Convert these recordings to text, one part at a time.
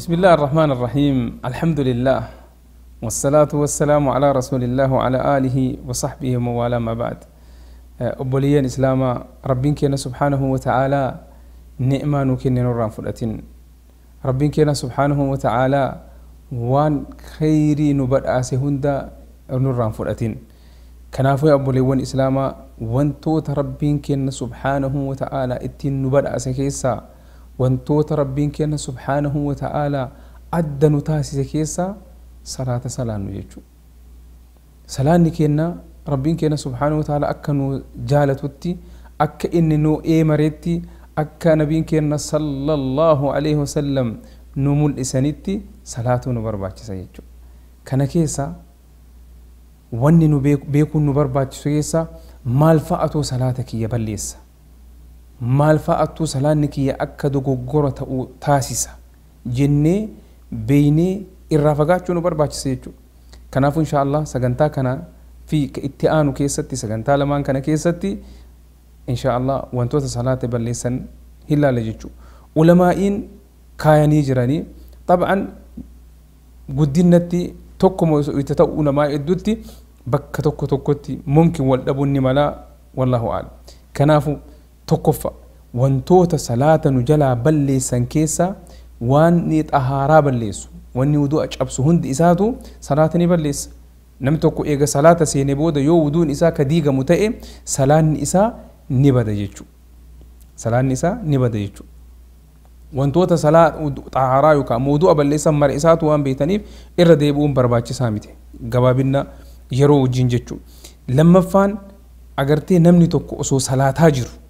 بسم الله الرحمن الرحيم الحمد لله والصلاة والسلام على رسول الله وعلى آله وصحبه وموالاه ما بعد أبوليين إسلام ربين كنا سبحانه وتعالى نعمان كنا نوران فلاتين ربين كنا سبحانه وتعالى وان خيري نبرأ سهندا نوران فلاتين كنافو أبوليين إسلام وانتوت ربين كنا سبحانه وتعالى اتين نبرأ سكيسا وانتوت ربين كنا سبحانه وتعالى أدى نتاسي كيسا صلاة صلاة نجيجو صلاة كنا ربين كنا سبحانه وتعالى أكا نو جالتوتي أكا إني نو إيماريتي أكا نبين كنا صلى الله عليه وسلم نمول إسانيتي صلاة نبرباتي سيجو كان كيسا واني نو بيكون نبرباتي سيسا مالفأتو صلاتك يبليسا مالفأتو صلانك يا أكد غورة تاسيسا جنة بيني الرافقات شنو برباش سيجو كنافو إن شاء الله سجنتا كنا في اتئانو كيستي سجنتا لمان كنا كيستي إن شاء الله وانتو صلاة بلسن هلا لجيجو علماءين كايني جراني طبعا قدينتي توكم ويتتو علماء الدوتي بك توكتي ممكن والدبني ملا والله أعلم كنافو تقف وانتوت صلاة نجلا بلسن كيسا وان نيت أهارا بلسو واني ودو أجابسو هند إساتو صلاة نبلس نمتوكو إيغا صلاة سينبودا يو ودون إسا كديغا متئي صلاة إسا نبدا يجو صلاة إسا نبدا يجو وانتوت صلاة طهارا يوكا موضوع بلسا مر إساتو وان بيتنيف إرى ديبون برباچي سامته قبابنا يرو جنججو لما فان أغرتي نمني توكو أسو صلاة هاجرو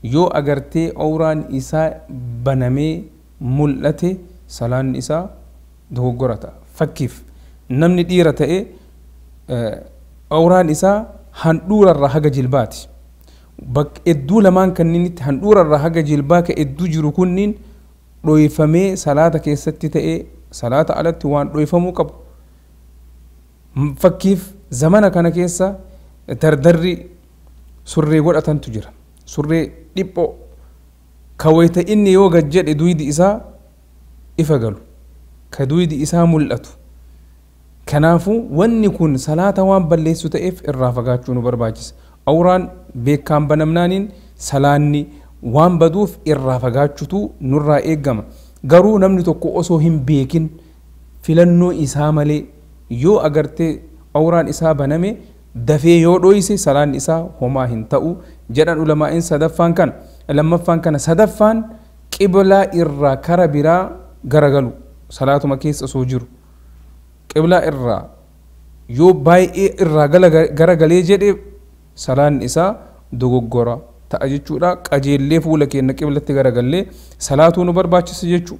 yoo agartee awraan isaa banamee mul'ate salaan isaa dogoggorata fakkiif namni dhiira ta'e awraan isaa handhuurarra haga jilbaati edduu lamaan kanniinitti handhuurarra haga jilbaa ka edduu jiru kunniin dhoyfamee salaata keessatti ta'e salaata alatti waan dhoyfamuu qabu fakkiif zamana kana keessa dardarri surree godhatantu jira surree dhipho kawayta inni yoo gajjedhe duydi isaa ifa galu ka duydi isaa mul'atu kanaafu wanni kun salaata waan balleessu ta'eef irraa fagaachuu nu barbaachisa awraan beekaan banamnaaniin salaanni waan baduuf irraa fagaachutu nurraa eeggama garuu namni tokko osoo hin beekin filannoo isaa malee yoo agartee awraan isaa baname dafee yoo dhoyse salaan isaa homaa hin ta'u jedhan ulamaa'in sadaffaan kan lammaffaan kana sadaffaan qiblaa irraa kara biraa garagalu salaatuma keessa osoo jiru qiblaa irraa yoo baay'ee irraa garagalee jedhe salaan isaa dogoggora ta'a jechuudha qajeellee fuula keenya qiblatti garagallee salaatuu nu barbaachisa jechuu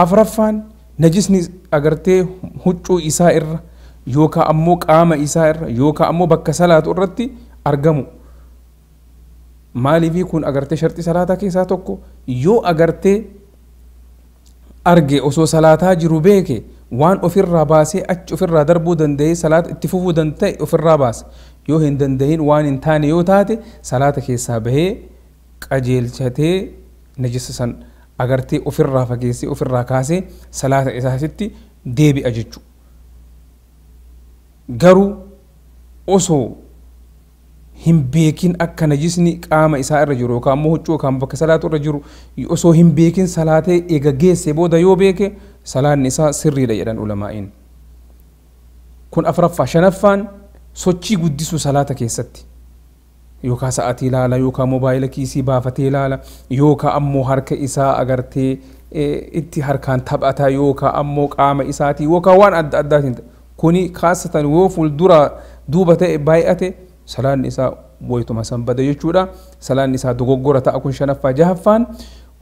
afraffaan najisni agartee huccuu isaa irra yookaa ammoo qaama isaa irra yookaa ammoo bakka salaatu irratti argamu maaliifii kun agartee sharxii salaataa keessaa tokko yoo agartee arge osoo salaataa jiru beeke waan ofirraa baasee achi ofirraa darbuu danda'ee salaata itti fufuu danda'e ofirraa baase yoo hin dandahin waan hin taane yoo taate salaata keessaa bahee qajeelchatee najisa san agartee ofirraa fageessee ofirraa kaasee salaata isaasitti deebi'a jechuudha garuu osoo hin beekin akka najisni qaama isaa irra jiru yookaan ammoo huccuu yookaan bakka salaatu irra jiru osoo hin beekin salaatee eega geesse booda yoo beeke salaanni isaa sirriidha jedhan ulamaa'iin kun afraffaa shanaffaan sochii guddisuu salaata keessatti yookaan sa'aatii ilaala yookaan moobaayila kiisii baafatee ilaala yookaan ammoo harka isaa agartee itti harkaan taphataa yookaan ammoo qaama isaatii yookaan waan adda addaatiin kuni kaasatan yoo fuuldura duuba ta'e baay'ate salaan isaa woytuma sanbada jechuudha salaan isaa dogoggora ta'a kun shanaffaa jahaffaan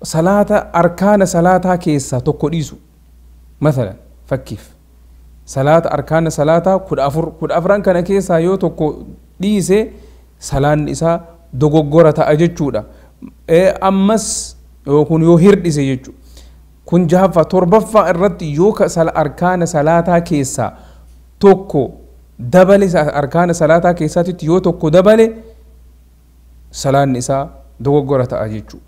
salaata arkaana salaataa keessaa tokko dhiisu masalan fakkiif salaata arkaana salaataa kudha afran kana keessaa yoo tokko dhiise salaan isaa dogoggora ta'a jechuudha ammas kun yoo hirdhise jechuudha kun jahaffaa torbaffaa irratti yoo arkaana salaataa keessaa tokko dabale arkaana salaataa keessatti yoo tokko dabale salaan isaa dogoggora ta'a jechuudha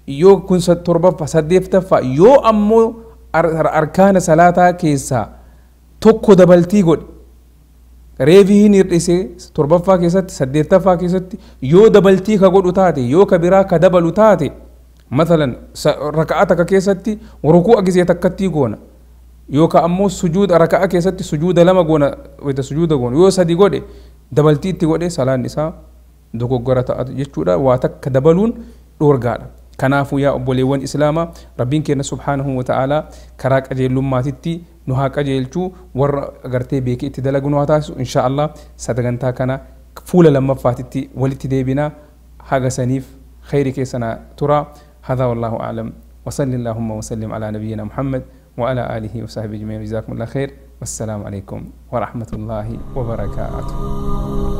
yoo kun torbaffa saddeettaffa yoo ammoo arkaana salaataa keessaa tokko dabaltii godhe reebii hin hir'ise torbaffaa keessatti saddeettaffaa keessatti yoo dabaltii ka godhu taate yoo ka biraa ka dabalu taate مثلا ركعة كيستي وركوع جزية تكتي جونا يوكا أمو سجود ركعة كيستي سجود لما جونا ويت سجود جونا يو سدي جودي دبلتي تجودي سلام نساء دوكو غرتا يجودا واتك دبلون دورغال كنافو يا أبوليون إسلاما ربين كنا سبحانه وتعالى كراك أجيل لماتتي نهاك أجيلتو ور أغرتي بيكي تدلقون واتاسو إن شاء الله صدقنتا كنا فولا لما فاتتي ولتي ديبنا حاجة سنيف خيرك سنة ترى هذا والله أعلم وصل اللهم وسلم على نبينا محمد وعلى آله وصحبه أجمعين جزاكم الله خير والسلام عليكم ورحمة الله وبركاته